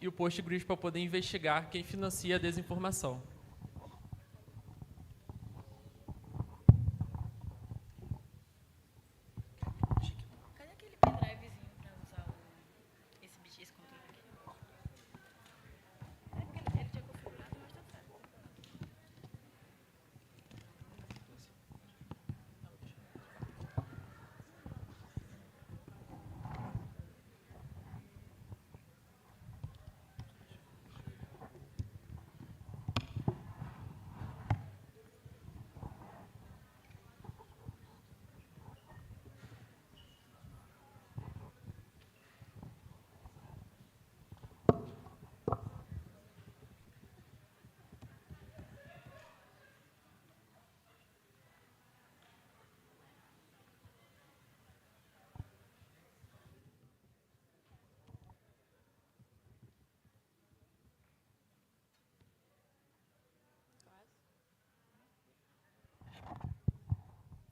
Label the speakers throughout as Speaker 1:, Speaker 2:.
Speaker 1: e o Postgres para poder investigar quem financia a desinformação.
Speaker 2: Cadê aquele pendrivezinho para usar esse controle aqui? É porque ele tinha configurado, mas tá certo.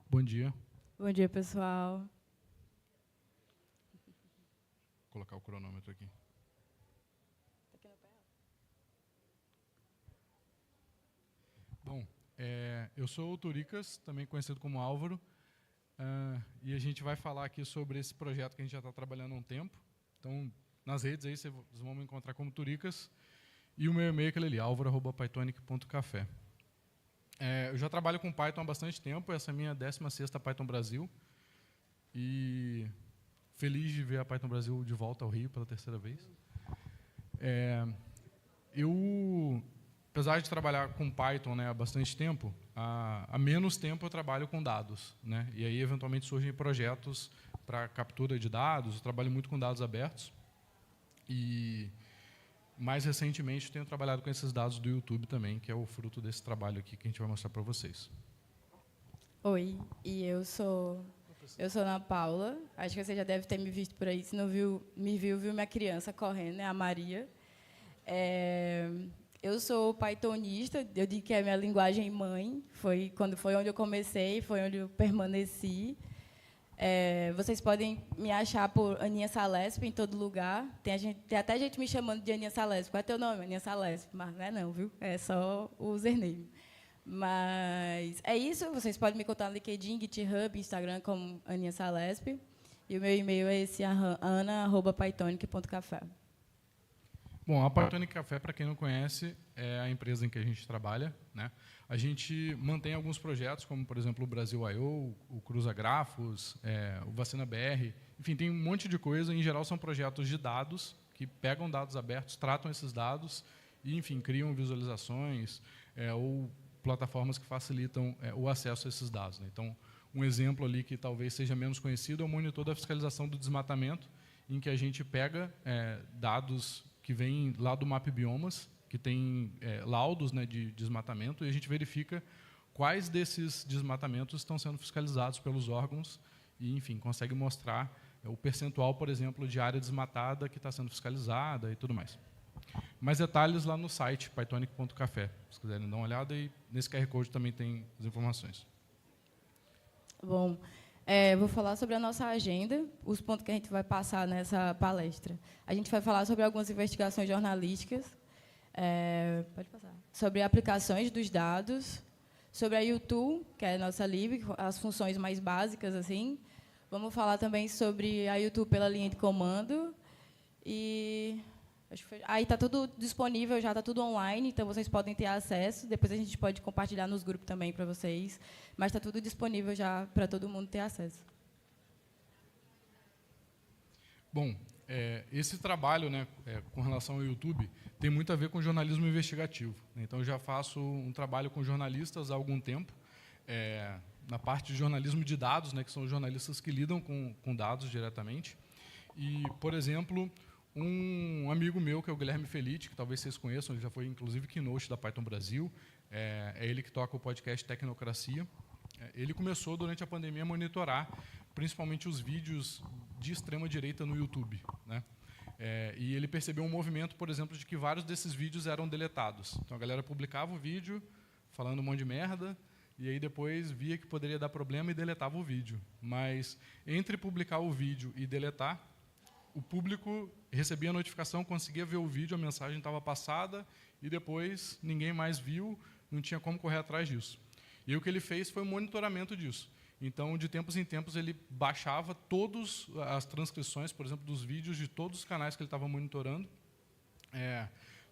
Speaker 3: Bom dia.
Speaker 2: Bom dia, pessoal.
Speaker 3: Vou colocar o cronômetro aqui. Bom, eu sou o Turicas, também conhecido como Álvaro, e a gente vai falar aqui sobre esse projeto que a gente já está trabalhando há um tempo. Então, nas redes aí vocês vão me encontrar como Turicas, e o meu e-mail é aquele ali, alvaro@pythonic.café. Eu já trabalho com Python há bastante tempo, essa é a minha 16ª Python Brasil, e feliz de ver a Python Brasil de volta ao Rio pela 3ª vez. Apesar de trabalhar com Python, né, há bastante tempo, há menos tempo eu trabalho com dados, né, e aí eventualmente surgem projetos para captura de dados. Eu trabalho muito com dados abertos e mais recentemente tenho trabalhado com esses dados do YouTube também, que é o fruto desse trabalho aqui que a gente vai mostrar para vocês.
Speaker 2: Oi, e eu sou Ana Paula. Acho que você já deve ter me visto por aí. Se não viu minha criança correndo, é a Maria. Eu sou pythonista, eu digo que é a minha linguagem mãe. Foi onde eu comecei, foi onde eu permaneci. Vocês podem me achar por Aninha Salesp em todo lugar. Tem até gente me chamando de Aninha Salesp. Qual é teu nome? Aninha Salesp. Mas não é não, viu? É só o username. Mas é isso. Vocês podem me contar no LinkedIn, GitHub, Instagram como Aninha Salesp. E o meu e-mail é esse, ana@pythonic.café.
Speaker 3: Bom, a Pythonic Café, para quem não conhece, é a empresa em que a gente trabalha, né? A gente mantém alguns projetos, como, por exemplo, o Brasil I.O., o Cruza Grafos, o Vacina BR, enfim, tem um monte de coisa. Em geral, são projetos de dados, que pegam dados abertos, tratam esses dados e, enfim, criam visualizações ou plataformas que facilitam o acesso a esses dados, né? Então, um exemplo ali que talvez seja menos conhecido é o monitor da fiscalização do desmatamento, em que a gente pega dados que vêm lá do Map Biomas, que tem laudos, né, de desmatamento, e a gente verifica quais desses desmatamentos estão sendo fiscalizados pelos órgãos e, enfim, consegue mostrar o percentual, por exemplo, de área desmatada que está sendo fiscalizada e tudo mais. Mais detalhes lá no site pythonic.café, se quiserem dar uma olhada, e nesse QR Code também tem as informações.
Speaker 2: Bom, vou falar sobre a nossa agenda, os pontos que a gente vai passar nessa palestra. A gente vai falar sobre algumas investigações jornalísticas, pode passar, sobre aplicações dos dados, sobre a YouTube, que é a nossa lib, as funções mais básicas, assim. Vamos falar também sobre a YouTube pela linha de comando. E aí está tudo disponível, já está tudo online, então vocês podem ter acesso. Depois a gente pode compartilhar nos grupos também para vocês, mas está tudo disponível já para todo mundo ter acesso.
Speaker 3: Bom, esse trabalho, né, com relação ao YouTube tem muito a ver com jornalismo investigativo, né? Então, eu já faço um trabalho com jornalistas há algum tempo, na parte de jornalismo de dados, né, que são os jornalistas que lidam com dados diretamente. E, por exemplo, um amigo meu, que é o Guilherme Felite, que talvez vocês conheçam, ele já foi, inclusive, keynote da Python Brasil, é ele que toca o podcast Tecnocracia. Ele começou, durante a pandemia, a monitorar principalmente os vídeos de extrema-direita no YouTube, né? E ele percebeu um movimento, por exemplo, de que vários desses vídeos eram deletados. Então, a galera publicava o vídeo falando um monte de merda, e aí depois via que poderia dar problema e deletava o vídeo. Mas, entre publicar o vídeo e deletar, o público recebia a notificação, conseguia ver o vídeo, a mensagem estava passada, e depois ninguém mais viu, não tinha como correr atrás disso. E o que ele fez foi o monitoramento disso. Então, de tempos em tempos, ele baixava todas as transcrições, por exemplo, dos vídeos de todos os canais que ele estava monitorando,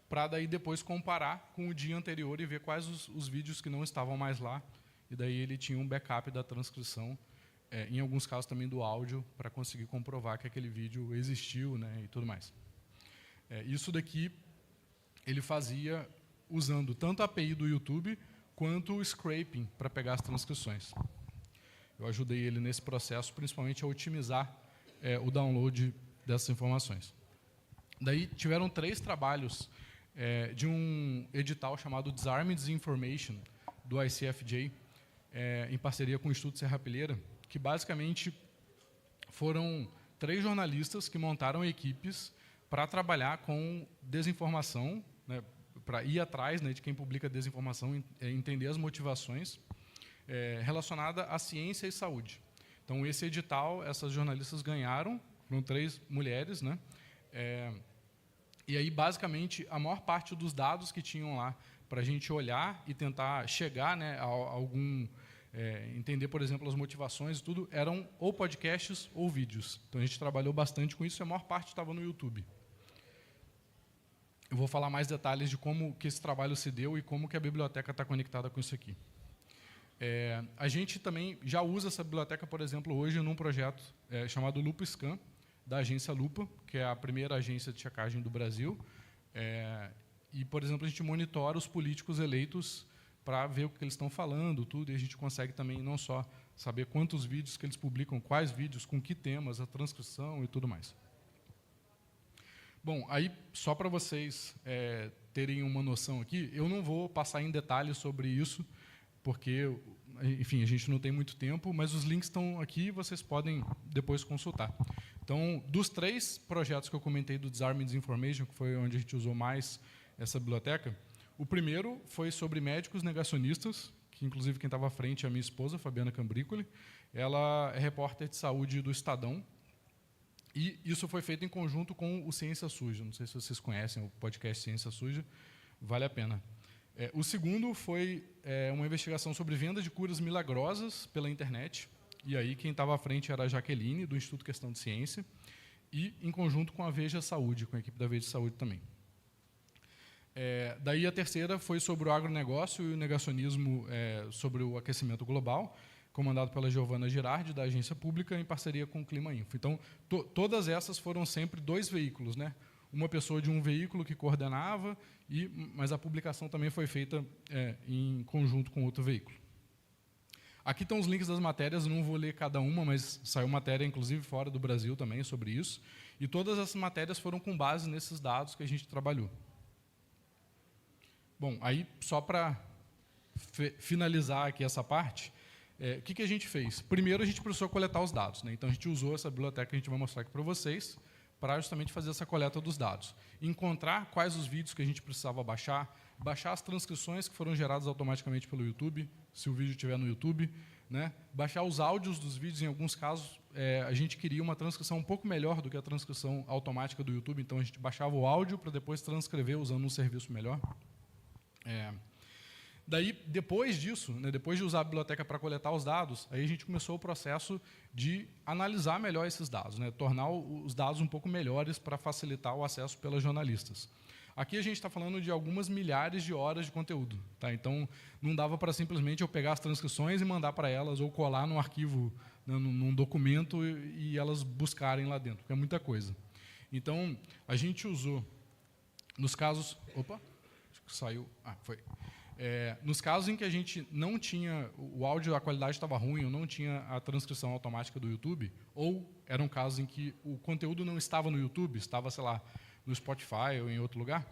Speaker 3: para daí depois comparar com o dia anterior e ver quais os vídeos que não estavam mais lá. E daí ele tinha um backup da transcrição, em alguns casos também do áudio, para conseguir comprovar que aquele vídeo existiu, né, e tudo mais. Isso daqui ele fazia usando tanto a API do YouTube quanto o scraping para pegar as transcrições. Eu ajudei ele nesse processo, principalmente a otimizar o download dessas informações. Daí tiveram 3 trabalhos de um edital chamado Disarming Disinformation, do ICFJ, em parceria com o Instituto Serrapilheira, que basicamente foram 3 jornalistas que montaram equipes para trabalhar com desinformação, né, para ir atrás, né, de quem publica desinformação, entender as motivações relacionada à ciência e saúde. Então, esse edital, essas jornalistas ganharam, foram 3 mulheres, né? E aí, basicamente, a maior parte dos dados que tinham lá para a gente olhar e tentar chegar, né, a algum... entender, por exemplo, as motivações e tudo, eram ou podcasts ou vídeos. Então, a gente trabalhou bastante com isso e a maior parte estava no YouTube. Eu vou falar mais detalhes de como que esse trabalho se deu e como que a biblioteca está conectada com isso aqui. A gente também já usa essa biblioteca, por exemplo, hoje num projeto chamado LupaScan, da agência Lupa, que é a primeira agência de checagem do Brasil. E, por exemplo, a gente monitora os políticos eleitos para ver o que eles estão falando, tudo, e a gente consegue também não só saber quantos vídeos que eles publicam, quais vídeos, com que temas, a transcrição e tudo mais. Bom, aí, só para vocês terem uma noção aqui, eu não vou passar em detalhes sobre isso, porque, enfim, a gente não tem muito tempo, mas os links estão aqui e vocês podem depois consultar. Então, dos 3 projetos que eu comentei do Disarming Disinformation, que foi onde a gente usou mais essa biblioteca, o primeiro foi sobre médicos negacionistas, que inclusive quem estava à frente é a minha esposa, Fabiana Cambricoli. Ela é repórter de saúde do Estadão, e isso foi feito em conjunto com o Ciência Suja. Não sei se vocês conhecem o podcast Ciência Suja, vale a pena. O segundo foi uma investigação sobre venda de curas milagrosas pela internet. E aí quem estava à frente era a Jaqueline, do Instituto Questão de Ciência, e em conjunto com a Veja Saúde, com a equipe da Veja Saúde também. Daí a terceira foi sobre o agronegócio e o negacionismo sobre o aquecimento global, comandado pela Giovana Girardi, da Agência Pública, em parceria com o Clima Info. Então, todas essas foram sempre 2 veículos, né? Uma pessoa de um veículo que coordenava, mas a publicação também foi feita em conjunto com outro veículo. Aqui estão os links das matérias, eu não vou ler cada uma, mas saiu matéria, inclusive, fora do Brasil também, sobre isso. E todas essas matérias foram com base nesses dados que a gente trabalhou. Bom, aí, só para finalizar aqui essa parte, o que a gente fez? Primeiro, a gente precisou coletar os dados, né? Então, a gente usou essa biblioteca que a gente vai mostrar aqui para vocês, para justamente fazer essa coleta dos dados. Encontrar quais os vídeos que a gente precisava baixar as transcrições que foram geradas automaticamente pelo YouTube, se o vídeo estiver no YouTube, né? Baixar os áudios dos vídeos, em alguns casos, a gente queria uma transcrição um pouco melhor do que a transcrição automática do YouTube, então a gente baixava o áudio para depois transcrever usando um serviço melhor. Daí, depois disso, né, depois de usar a biblioteca para coletar os dados, aí a gente começou o processo de analisar melhor esses dados, né, tornar os dados um pouco melhores para facilitar o acesso pelas jornalistas. Aqui a gente está falando de algumas milhares de horas de conteúdo. Tá? Então, não dava para simplesmente eu pegar as transcrições e mandar para elas, ou colar num arquivo, né, num documento, e elas buscarem lá dentro, porque é muita coisa. Então, a gente usou, nos casos... Opa, acho que saiu... Ah, foi... nos casos em que a gente não tinha, o áudio, a qualidade estava ruim, ou não tinha a transcrição automática do YouTube, ou eram casos em que o conteúdo não estava no YouTube, estava, sei lá, no Spotify ou em outro lugar,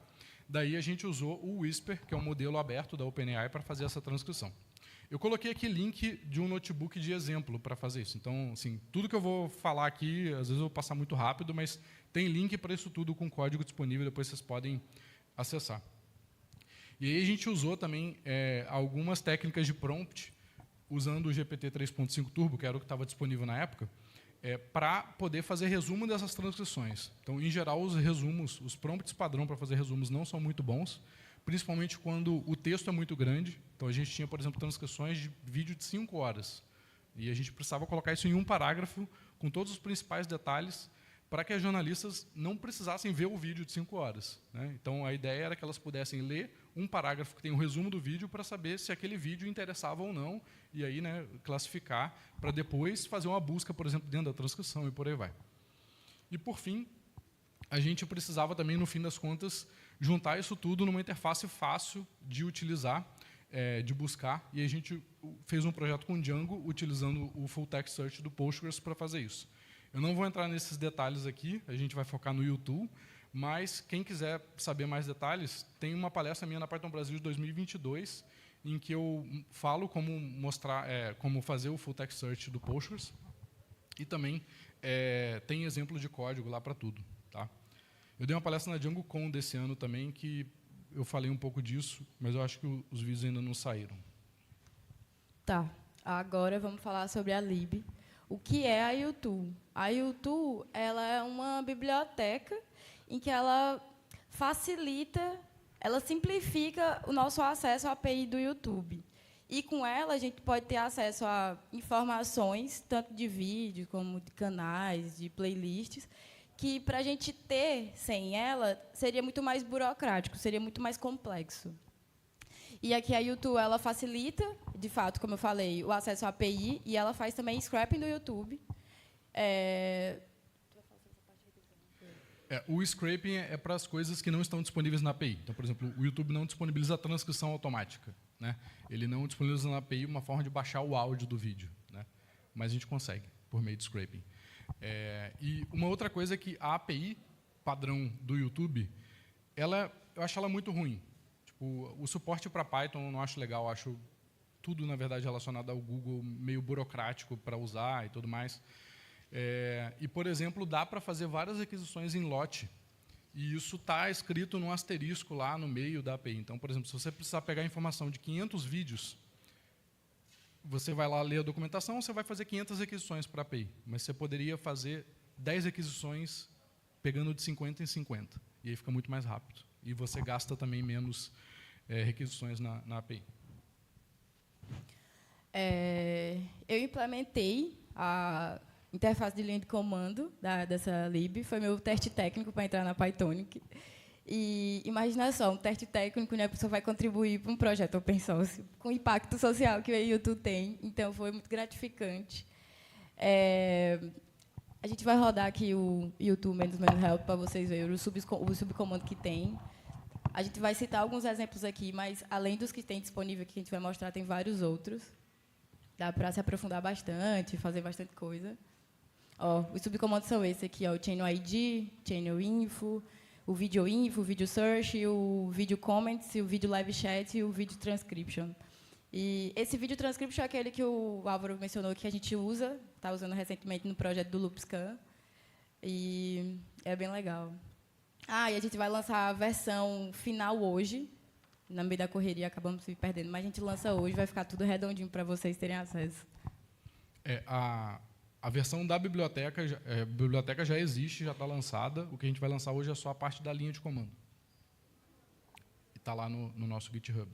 Speaker 3: daí a gente usou o Whisper, que é um modelo aberto da OpenAI, para fazer essa transcrição. Eu coloquei aqui link de um notebook de exemplo para fazer isso. Então, assim, tudo que eu vou falar aqui, às vezes eu vou passar muito rápido, mas tem link para isso tudo com código disponível, depois vocês podem acessar. E aí a gente usou também algumas técnicas de prompt, usando o GPT 3.5 Turbo, que era o que estava disponível na época, para poder fazer resumo dessas transcrições. Então, em geral, os resumos, os prompts padrão para fazer resumos não são muito bons, principalmente quando o texto é muito grande. Então, a gente tinha, por exemplo, transcrições de vídeo de 5 horas. E a gente precisava colocar isso em um parágrafo, com todos os principais detalhes, para que as jornalistas não precisassem ver o vídeo de 5 horas. Né? Então, a ideia era que elas pudessem ler um parágrafo que tem um resumo do vídeo para saber se aquele vídeo interessava ou não, e aí, né, classificar, para depois fazer uma busca, por exemplo, dentro da transcrição e por aí vai. E, por fim, a gente precisava também, no fim das contas, juntar isso tudo numa interface fácil de utilizar, de buscar, e a gente fez um projeto com Django, utilizando o Full Text Search do Postgres para fazer isso. Eu não vou entrar nesses detalhes aqui, a gente vai focar no YouTube, mas quem quiser saber mais detalhes, tem uma palestra minha na Python Brasil de 2022, em que eu falo como mostrar, como fazer o Full Text Search do Postgres, e também tem exemplo de código lá para tudo. Tá? Eu dei uma palestra na DjangoCon desse ano também, que eu falei um pouco disso, mas eu acho que os vídeos ainda não saíram.
Speaker 2: Tá, agora vamos falar sobre a lib. O que é a YouTube? A YouTube, ela é uma biblioteca em que ela facilita, ela simplifica o nosso acesso à API do YouTube. E, com ela, a gente pode ter acesso a informações, tanto de vídeo, como de canais, de playlists, que, para a gente ter sem ela, seria muito mais burocrático, seria muito mais complexo. E aqui a YouTube ela facilita, de fato, como eu falei, o acesso à API, e ela faz também scraping do YouTube.
Speaker 3: O scraping é para as coisas que não estão disponíveis na API. Então, por exemplo, o YouTube não disponibiliza a transcrição automática. Né? Ele não disponibiliza na API uma forma de baixar o áudio do vídeo. Né? Mas a gente consegue, por meio de scraping. E uma outra coisa é que a API padrão do YouTube, eu acho ela muito ruim. Tipo, o suporte para Python eu não acho legal, eu acho tudo, na verdade, relacionado ao Google meio burocrático para usar e tudo mais. E, por exemplo, dá para fazer várias requisições em lote, e isso está escrito num asterisco lá no meio da API. Então, por exemplo, se você precisar pegar a informação de 500 vídeos, você vai lá ler a documentação, você vai fazer 500 requisições para a API, mas você poderia fazer 10 requisições pegando de 50 em 50, e aí fica muito mais rápido. E você gasta também menos requisições na API.
Speaker 2: Eu implementei a interface de linha de comando dessa lib, foi meu teste técnico para entrar na Pythonic. E imagina só, um teste técnico, né, a pessoa vai contribuir para um projeto open source, com o impacto social que o YouTube tem, então foi muito gratificante. A gente vai rodar aqui o YouTube menos help para vocês verem o subcomando que tem. A gente vai citar alguns exemplos aqui, mas, além dos que tem disponível aqui, que a gente vai mostrar, tem vários outros. Dá para se aprofundar bastante, fazer bastante coisa. Os subcomandos são esses aqui, o Channel ID, Channel Info, o Video Info, o Video Search, o Video Comments, o Video Live Chat e o Video Transcription. E esse Video Transcription é aquele que o Álvaro mencionou que a gente usa, está usando recentemente no projeto do LoopScan, e é bem legal. E a gente vai lançar a versão final hoje. No meio da correria acabamos se perdendo, mas a gente lança hoje, vai ficar tudo redondinho para vocês terem acesso.
Speaker 3: A versão da biblioteca já existe, já está lançada. O que a gente vai lançar hoje é só a parte da linha de comando. E está lá no nosso GitHub.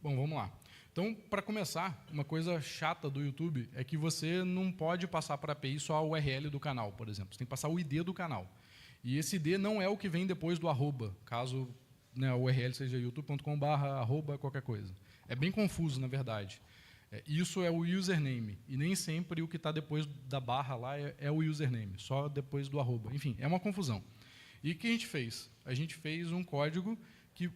Speaker 3: Bom, vamos lá. Então, para começar, uma coisa chata do YouTube é que você não pode passar para a API só a URL do canal, por exemplo. Você tem que passar o ID do canal. E esse ID não é o que vem depois do arroba, caso, né, a URL seja youtube.com/arroba qualquer coisa. É bem confuso, na verdade. Isso é o username, e nem sempre o que está depois da barra lá é o username, só depois do arroba. Enfim, é uma confusão. E o que a gente fez? A gente fez um código que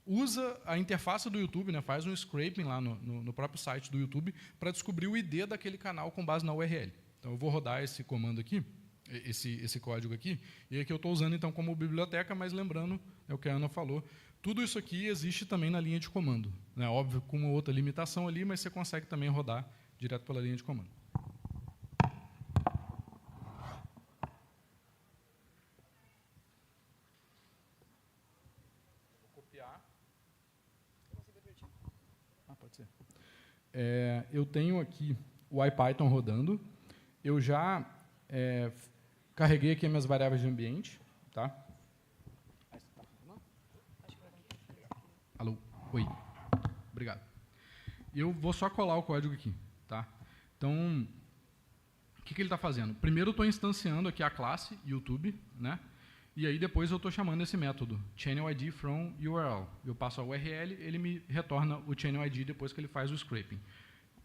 Speaker 3: usa a interface do YouTube, né, faz um scraping lá no próprio site do YouTube para descobrir o ID daquele canal com base na URL. Então, eu vou rodar esse comando aqui, esse código aqui, e aqui eu estou usando então como biblioteca, mas lembrando, é o que a Ana falou, tudo isso aqui existe também na linha de comando. Né, óbvio, com uma outra limitação ali, mas você consegue também rodar direto pela linha de comando. Pode ser. Eu tenho aqui o IPython rodando. Eu já carreguei aqui as minhas variáveis de ambiente. Tá? Alô? Oi. Obrigado. Eu vou só colar o código aqui. Tá? Então, o que ele está fazendo? Primeiro, eu estou instanciando aqui a classe YouTube, né? E aí depois eu estou chamando esse método, channelID from URL. Eu passo a URL, ele me retorna o channelID depois que ele faz o scraping.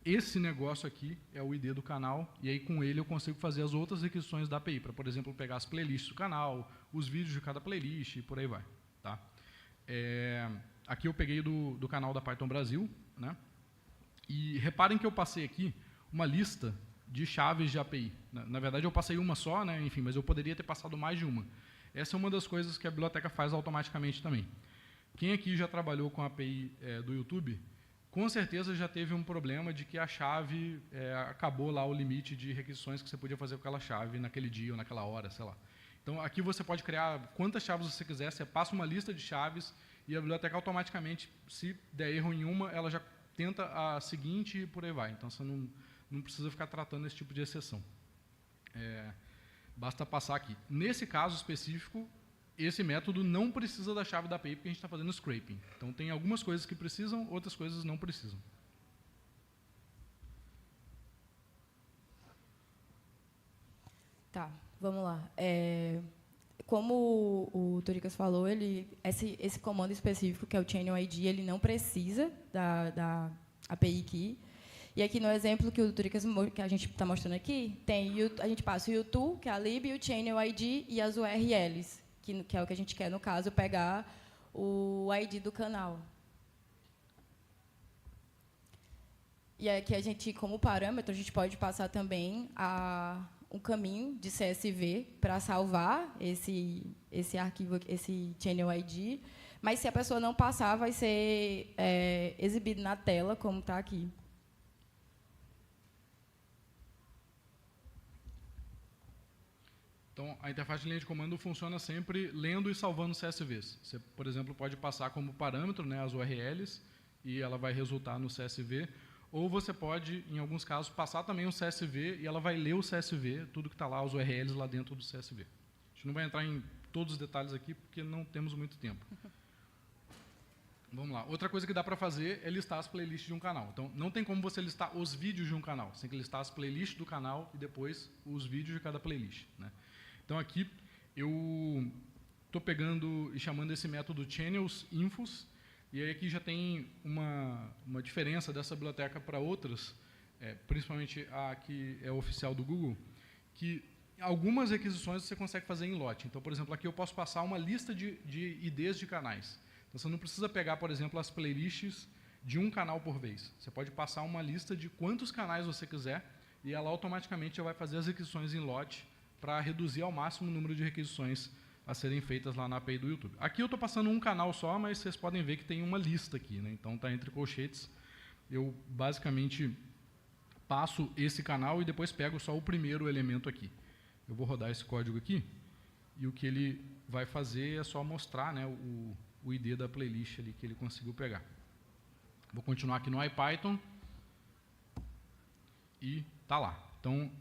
Speaker 3: Esse negócio aqui é o ID do canal, e aí com ele eu consigo fazer as outras requisições da API, para, por exemplo, pegar as playlists do canal, os vídeos de cada playlist e por aí vai. Tá? Aqui eu peguei do canal da Python Brasil, né? E reparem que eu passei aqui uma lista de chaves de API. Na verdade, eu passei uma só, né? Enfim, mas eu poderia ter passado mais de uma. Essa é uma das coisas que a biblioteca faz automaticamente também. Quem aqui já trabalhou com a API do YouTube, com certeza já teve um problema de que a chave acabou lá o limite de requisições que você podia fazer com aquela chave naquele dia ou naquela hora, sei lá. Então, aqui você pode criar quantas chaves você quiser, você passa uma lista de chaves e a biblioteca automaticamente, se der erro em uma, ela já tenta a seguinte e por aí vai. Então, você não precisa ficar tratando esse tipo de exceção. Basta passar aqui. Nesse caso específico, esse método não precisa da chave da API, porque a gente está fazendo scraping. Então, tem algumas coisas que precisam, outras coisas não precisam.
Speaker 2: Tá, vamos lá. Como o Turicas falou, esse comando específico, que é o channelID, ele não precisa da API key. E aqui no exemplo que o Turicas, que a gente está mostrando aqui, a gente passa o YouTube, que é a lib, o channelID e as URLs, que é o que a gente quer, no caso, pegar o ID do canal. E aqui a gente, como parâmetro, a gente pode passar também um caminho de CSV para salvar esse arquivo, esse channelID, mas se a pessoa não passar, vai ser exibido na tela, como está aqui.
Speaker 3: Então, a interface de linha de comando funciona sempre lendo e salvando CSVs. Você, por exemplo, pode passar como parâmetro, né, as URLs, e ela vai resultar no CSV. Ou você pode, em alguns casos, passar também um CSV e ela vai ler o CSV, tudo que está lá, os URLs lá dentro do CSV. A gente não vai entrar em todos os detalhes aqui, porque não temos muito tempo. Vamos lá. Outra coisa que dá para fazer é listar as playlists de um canal. Então, não tem como você listar os vídeos de um canal. Você tem que listar as playlists do canal e depois os vídeos de cada playlist, né? Então, aqui, eu estou pegando e chamando esse método channels_infos, e aí aqui já tem uma diferença dessa biblioteca para outras, principalmente a que é oficial do Google, que algumas requisições você consegue fazer em lote. Então, por exemplo, aqui eu posso passar uma lista de IDs de canais. Então, você não precisa pegar, por exemplo, as playlists de um canal por vez. Você pode passar uma lista de quantos canais você quiser e ela automaticamente já vai fazer as requisições em lote para reduzir ao máximo o número de requisições a serem feitas lá na API do YouTube. Aqui eu estou passando um canal só, mas vocês podem ver que tem uma lista aqui, né? Então, está entre colchetes. Eu, basicamente, passo esse canal e depois pego só o primeiro elemento aqui. Eu vou rodar esse código aqui e o que ele vai fazer é só mostrar, né, o ID da playlist ali que ele conseguiu pegar. Vou continuar aqui no IPython e está lá. Então,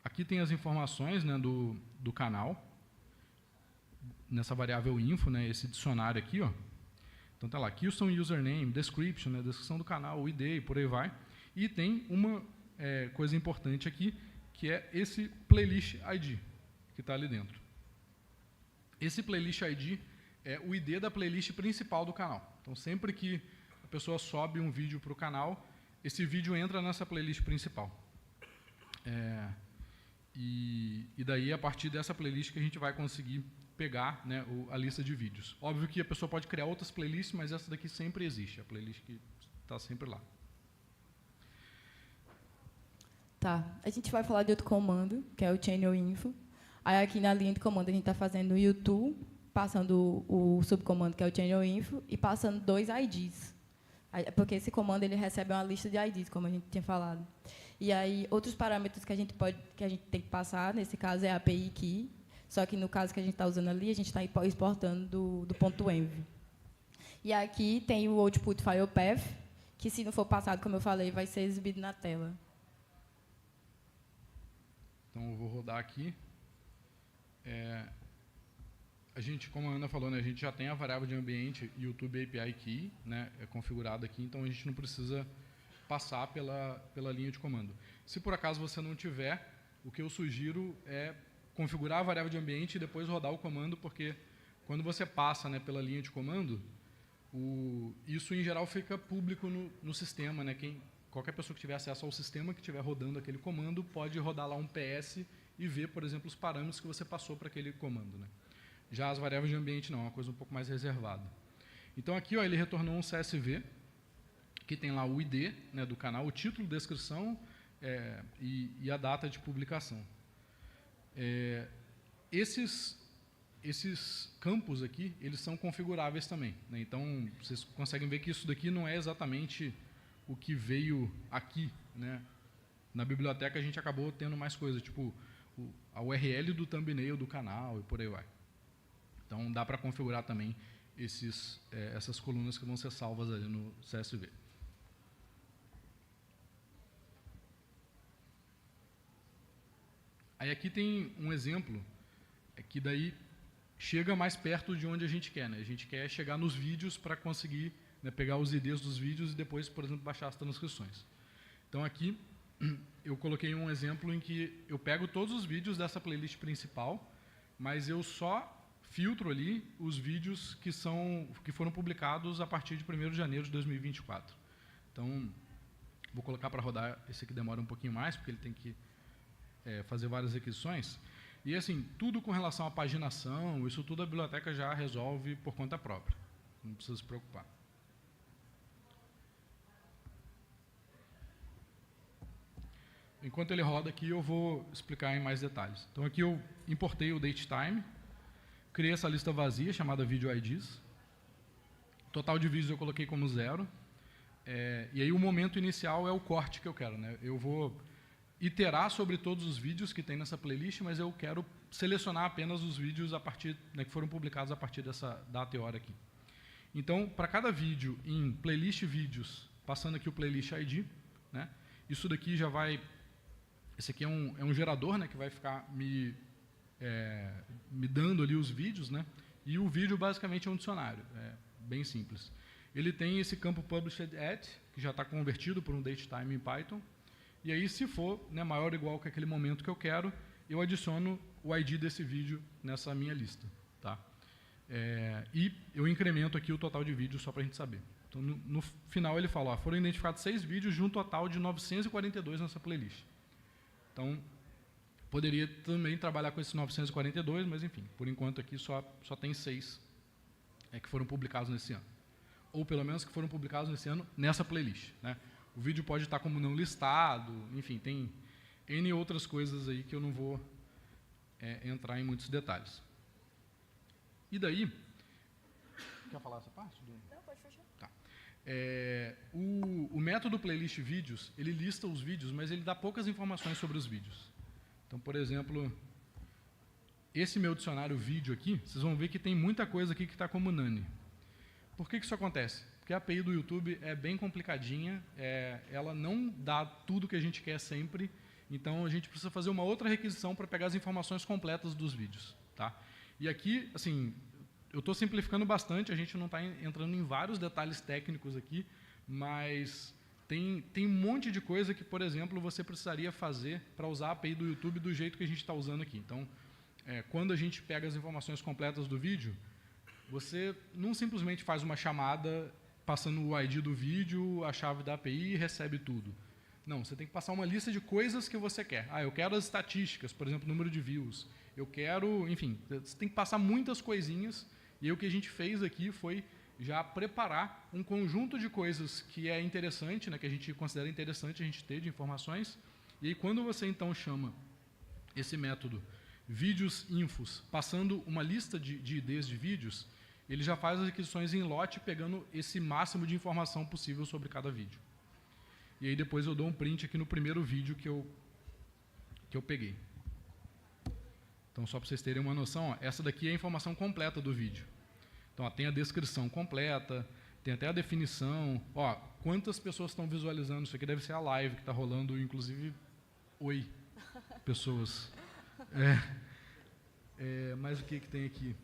Speaker 3: aqui tem as informações, né, do canal, nessa variável info, né, esse dicionário aqui, ó. Então está lá, aqui são username, description, né, descrição do canal, o ID e por aí vai. E tem uma coisa importante aqui, que é esse playlist ID, que está ali dentro. Esse playlist ID é o ID da playlist principal do canal. Então, sempre que a pessoa sobe um vídeo para o canal, esse vídeo entra nessa playlist principal. E daí, a partir dessa playlist, que a gente vai conseguir pegar, né, a lista de vídeos. Óbvio que a pessoa pode criar outras playlists, mas essa daqui sempre existe, a playlist que está sempre lá.
Speaker 2: Tá, a gente vai falar de outro comando, que é o channel_info. Aí, aqui na linha de comando, a gente está fazendo o YouTube, passando o subcomando, que é o channel_info, e passando 2 IDs. Porque esse comando ele recebe uma lista de IDs, como a gente tinha falado. E aí, outros parâmetros que a gente tem que passar, nesse caso, é a API key, só que no caso que a gente está usando ali, a gente está exportando do ponto .env. E aqui tem o output file path, que se não for passado, como eu falei, vai ser exibido na tela.
Speaker 3: Então, eu vou rodar aqui. A gente, como a Ana falou, né, a gente já tem a variável de ambiente YouTube API Key, né, configurada aqui, então a gente não precisa passar pela linha de comando. Se por acaso você não tiver, o que eu sugiro é configurar a variável de ambiente e depois rodar o comando, porque quando você passa, né, pela linha de comando, isso em geral fica público no sistema, né? Qualquer pessoa que tiver acesso ao sistema que estiver rodando aquele comando pode rodar lá um PS e ver, por exemplo, os parâmetros que você passou para aquele comando, né? Já as variáveis de ambiente não, é uma coisa um pouco mais reservada. Então aqui, ó, ele retornou um CSV, que tem lá o ID, né, do canal, o título, descrição e a data de publicação. Esses campos aqui, eles são configuráveis também, né? Então, vocês conseguem ver que isso daqui não é exatamente o que veio aqui, né? Na biblioteca a gente acabou tendo mais coisas, tipo a URL do thumbnail do canal e por aí vai. Então, dá para configurar também essas colunas que vão ser salvas ali no CSV. Aí aqui tem um exemplo, que daí chega mais perto de onde a gente quer, né? A gente quer chegar nos vídeos para conseguir, né, pegar os IDs dos vídeos e depois, por exemplo, baixar as transcrições. Então aqui eu coloquei um exemplo em que eu pego todos os vídeos dessa playlist principal, mas eu só filtro ali os vídeos que foram publicados a partir de 1º de janeiro de 2024. Então, vou colocar para rodar, esse aqui demora um pouquinho mais, porque ele tem que fazer várias requisições. E assim, tudo com relação à paginação, isso tudo a biblioteca já resolve por conta própria. Não precisa se preocupar. Enquanto ele roda aqui, eu vou explicar em mais detalhes. Então aqui eu importei o datetime, criei essa lista vazia chamada Video IDs. Total de vídeos eu coloquei como 0. E aí o momento inicial é o corte que eu quero, né? Eu vou iterar sobre todos os vídeos que tem nessa playlist, mas eu quero selecionar apenas os vídeos que foram publicados a partir dessa data e hora aqui. Então, para cada vídeo em playlist vídeos, passando aqui o playlist ID, né? Isso daqui já vai... Esse aqui é um gerador, né, que vai ficar me dando ali os vídeos, né? E o vídeo basicamente é um dicionário, bem simples. Ele tem esse campo published at, que já está convertido por um datetime em Python. E aí, se for, né, maior ou igual que aquele momento que eu quero, eu adiciono o ID desse vídeo nessa minha lista. Tá? E eu incremento aqui o total de vídeos só para a gente saber. Então, no final, ele fala, foram identificados 6 vídeos de um total de 942 nessa playlist. Então, poderia também trabalhar com esses 942, mas, enfim, por enquanto aqui só tem 6 que foram publicados nesse ano. Ou, pelo menos, que foram publicados nesse ano nessa playlist, né? O vídeo pode estar como não listado, enfim, tem N outras coisas aí que eu não vou entrar em muitos detalhes. E daí... Quer falar essa parte?
Speaker 4: Não, pode fechar.
Speaker 3: Tá. O método playlist vídeos, ele lista os vídeos, mas ele dá poucas informações sobre os vídeos. Então, por exemplo, esse meu dicionário vídeo aqui, vocês vão ver que tem muita coisa aqui que está como none. Por que isso acontece? Porque a API do YouTube é bem complicadinha, ela não dá tudo que a gente quer sempre, então a gente precisa fazer uma outra requisição para pegar as informações completas dos vídeos. Tá? E aqui, assim, eu estou simplificando bastante, a gente não está entrando em vários detalhes técnicos aqui, mas tem um monte de coisa que, por exemplo, você precisaria fazer para usar a API do YouTube do jeito que a gente está usando aqui. Então, quando a gente pega as informações completas do vídeo, você não simplesmente faz uma chamada passando o ID do vídeo, a chave da API e recebe tudo. Não, você tem que passar uma lista de coisas que você quer. Eu quero as estatísticas, por exemplo, número de views. Eu quero, enfim, você tem que passar muitas coisinhas. E aí o que a gente fez aqui foi já preparar um conjunto de coisas que é interessante, né, que a gente considera interessante a gente ter de informações. E aí quando você então chama esse método vídeos infos, passando uma lista de IDs de vídeos, ele já faz as requisições em lote, pegando esse máximo de informação possível sobre cada vídeo. E aí depois eu dou um print aqui no primeiro vídeo que eu peguei. Então, só para vocês terem uma noção, essa daqui é a informação completa do vídeo. Então, tem a descrição completa, tem até a definição. Quantas pessoas estão visualizando isso aqui? Deve ser a live que está rolando, inclusive, oi. pessoas. Mas o que tem aqui?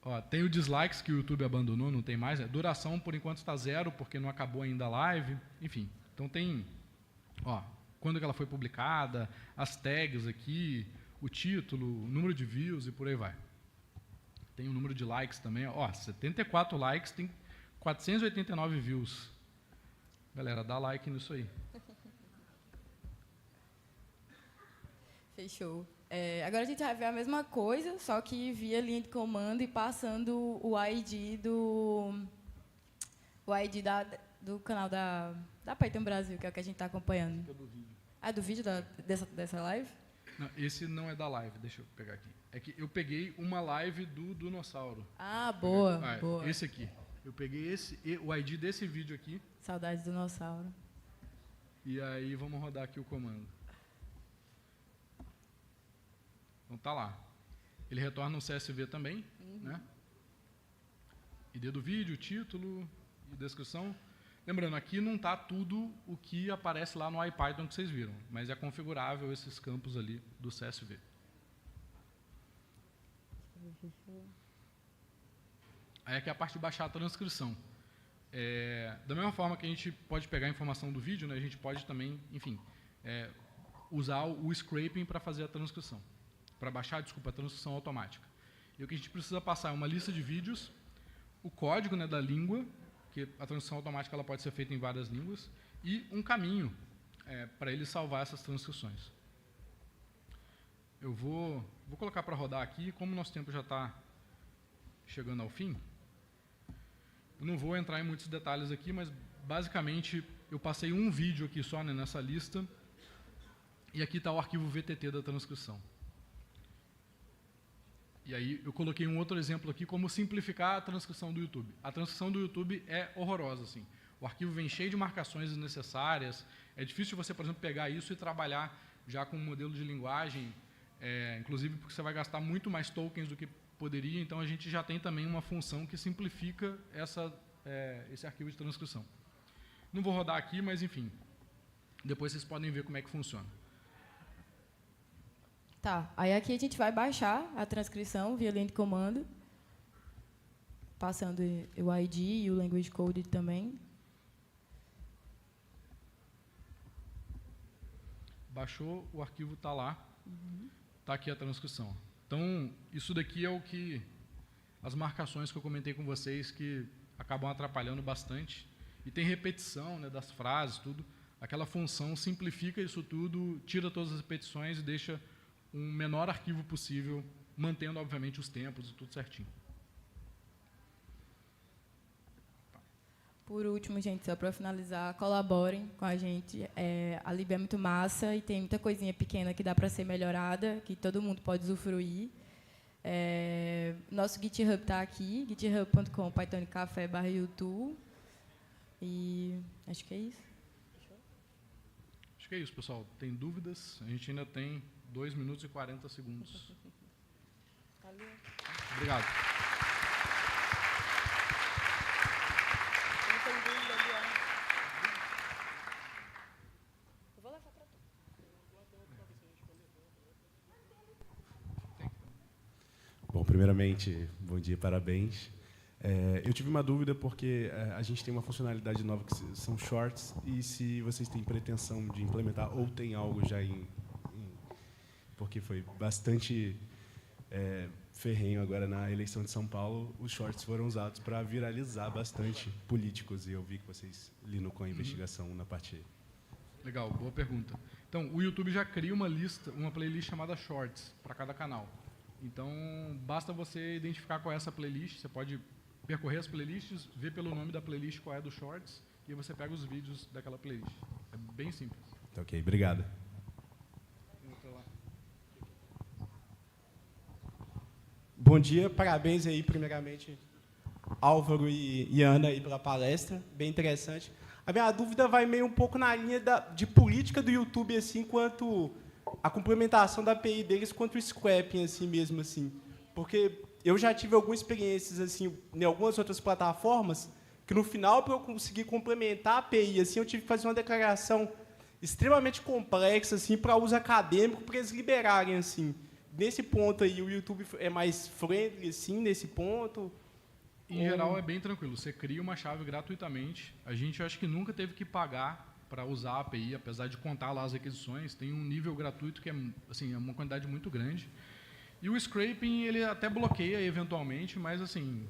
Speaker 3: Ó, tem o dislikes que o YouTube abandonou, não tem mais. Duração, por enquanto, está 0, porque não acabou ainda a live. Enfim, então tem quando que ela foi publicada, as tags aqui, o título, o número de views e por aí vai. Tem o número de likes também. Ó, 74 likes, tem 489 views. Galera, dá like nisso aí.
Speaker 2: Fechou. Agora a gente vai ver a mesma coisa, só que via linha de comando e passando o ID do canal da Python Brasil, que é o que a gente está acompanhando.
Speaker 3: Do vídeo.
Speaker 2: Do vídeo dessa live?
Speaker 3: Não, esse não é da live, deixa eu pegar aqui. É que eu peguei uma live do Dinossauro.
Speaker 2: Boa, boa.
Speaker 3: Esse aqui. Eu peguei o ID desse vídeo aqui.
Speaker 2: Saudades do Dinossauro.
Speaker 3: E aí vamos rodar aqui o comando. Então tá lá. Ele retorna um CSV também, né? ID do vídeo, título e descrição. Lembrando, aqui não está tudo o que aparece lá no IPython que vocês viram, mas é configurável esses campos ali do CSV. Aí aqui é a parte de baixar a transcrição. Da mesma forma que a gente pode pegar a informação do vídeo, né, a gente pode também, enfim, usar o scraping para fazer a transcrição. Para baixar, a transcrição automática. E o que a gente precisa passar é uma lista de vídeos, o código, né, da língua, que a transcrição automática ela pode ser feita em várias línguas, e um caminho para ele salvar essas transcrições. Eu vou colocar para rodar aqui, como o nosso tempo já está chegando ao fim, eu não vou entrar em muitos detalhes aqui, mas basicamente eu passei um vídeo aqui só, né, nessa lista, e aqui está o arquivo VTT da transcrição. E aí eu coloquei um outro exemplo aqui, como simplificar a transcrição do YouTube. A transcrição do YouTube é horrorosa, assim. O arquivo vem cheio de marcações desnecessárias. É difícil você, por exemplo, pegar isso e trabalhar já com um modelo de linguagem, inclusive porque você vai gastar muito mais tokens do que poderia. Então a gente já tem também uma função que simplifica esse arquivo de transcrição. Não vou rodar aqui, mas enfim, depois vocês podem ver como é que funciona.
Speaker 2: Tá, aí aqui a gente vai baixar a transcrição via linha de comando, passando o ID e o language code também.
Speaker 3: Baixou, o arquivo está lá, está aqui a transcrição. Então, isso daqui é o que as marcações que eu comentei com vocês que acabam atrapalhando bastante. E tem repetição, né, das frases, tudo. Aquela função simplifica isso tudo, tira todas as repetições e deixa um menor arquivo possível, mantendo, obviamente, os tempos e tudo certinho.
Speaker 2: Por último, gente, só para finalizar, colaborem com a gente. A lib é muito massa e tem muita coisinha pequena que dá para ser melhorada, que todo mundo pode usufruir. Nosso GitHub está aqui, github.com/pythonicafé/youtube. E acho que é isso.
Speaker 3: Acho que é isso, pessoal. Tem dúvidas? A gente ainda tem 2 minutos e 40 segundos.
Speaker 2: Valeu.
Speaker 3: Obrigado.
Speaker 2: Não tem dúvida, Guilherme. Eu vou levar para tu.
Speaker 4: Bom, primeiramente, bom dia, parabéns. Eu tive uma dúvida porque a gente tem uma funcionalidade nova que são shorts e se vocês têm pretensão de implementar ou tem algo já porque foi bastante ferrenho agora na eleição de São Paulo, os shorts foram usados para viralizar bastante políticos e eu vi que vocês lidam com a investigação na parte.
Speaker 3: Legal, boa pergunta. Então, o YouTube já cria uma playlist chamada Shorts para cada canal. Então, basta você identificar qual é essa playlist, você pode percorrer as playlists, ver pelo nome da playlist qual é do Shorts e você pega os vídeos daquela playlist. É bem simples.
Speaker 4: Tá, ok, obrigado.
Speaker 5: Bom dia, parabéns aí, primeiramente, Álvaro e Ana, aí pela palestra, bem interessante. A minha dúvida vai meio um pouco na linha de política do YouTube, assim, quanto a complementação da API deles quanto o scrapping, assim mesmo, assim. Porque eu já tive algumas experiências, assim, em algumas outras plataformas, que no final, para eu conseguir complementar a API, assim, eu tive que fazer uma declaração extremamente complexa assim, para uso acadêmico, para eles liberarem. Assim. Nesse ponto aí, o YouTube é mais friendly, assim, nesse ponto?
Speaker 3: Em geral, é bem tranquilo. Você cria uma chave gratuitamente. A gente, acho que nunca teve que pagar para usar a API, apesar de contar lá as requisições. Tem um nível gratuito que é, assim, é uma quantidade muito grande. E o scraping, ele até bloqueia eventualmente, mas assim,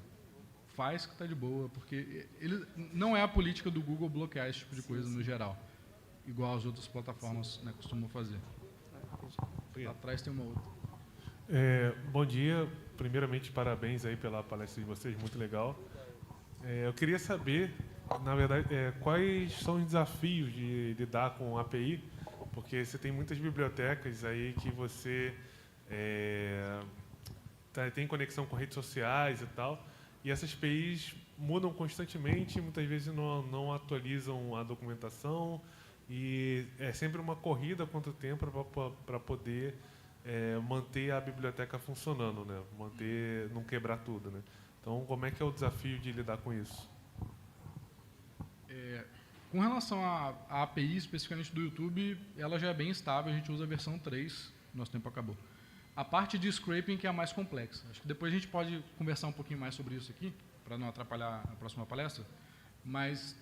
Speaker 3: faz que está de boa, porque ele não é a política do Google bloquear esse tipo de coisa no geral, igual as outras plataformas, né, costumam fazer. Lá atrás tem uma outra.
Speaker 6: Bom dia. Primeiramente, parabéns aí pela palestra de vocês, muito legal. Eu queria saber, na verdade, quais são os desafios de lidar com API, porque você tem muitas bibliotecas aí que você tem conexão com redes sociais e tal, e essas APIs mudam constantemente, muitas vezes não atualizam a documentação, e é sempre uma corrida contra o tempo para poder manter a biblioteca funcionando, né? Não quebrar tudo, né? Então, como é que é o desafio de lidar com isso?
Speaker 3: Com relação à API, especificamente do YouTube, ela já é bem estável, a gente usa a versão 3, nosso tempo acabou. A parte de scraping que é a mais complexa. Acho que depois a gente pode conversar um pouquinho mais sobre isso aqui, para não atrapalhar a próxima palestra, mas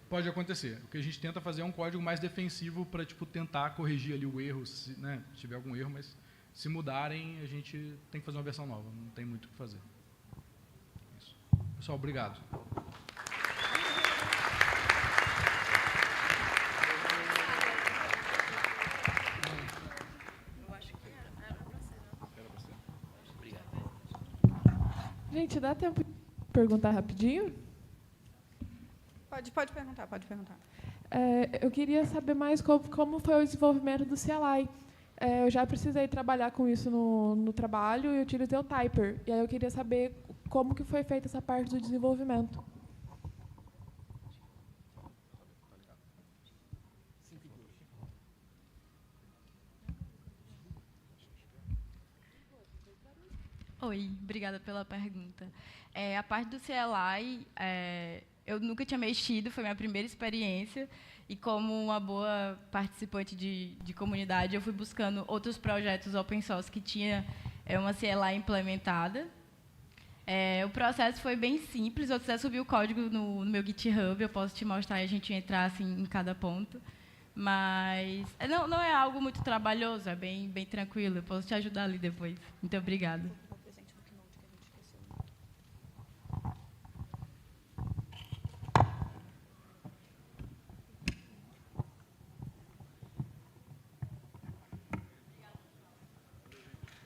Speaker 3: pode acontecer. O que a gente tenta fazer é um código mais defensivo para tentar corrigir ali o erro, se tiver algum erro, mas se mudarem, a gente tem que fazer uma versão nova, não tem muito o que fazer. Isso. Pessoal, obrigado.
Speaker 7: Gente, dá tempo de perguntar rapidinho?
Speaker 8: Pode perguntar, pode perguntar.
Speaker 7: Eu queria saber mais como foi o desenvolvimento do CLI. Eu já precisei trabalhar com isso no trabalho e eu utilizei o Typer. E aí eu queria saber como que foi feita essa parte do desenvolvimento.
Speaker 2: Oi, obrigada pela pergunta. A parte do CLI, eu nunca tinha mexido, foi minha primeira experiência, e como uma boa participante de comunidade, eu fui buscando outros projetos open source que tinha uma CLI implementada. O processo foi bem simples, eu quiser subir o código no meu GitHub, eu posso te mostrar e a gente entrar assim, em cada ponto. Mas não é algo muito trabalhoso, é bem tranquilo, eu posso te ajudar ali depois. Muito obrigada.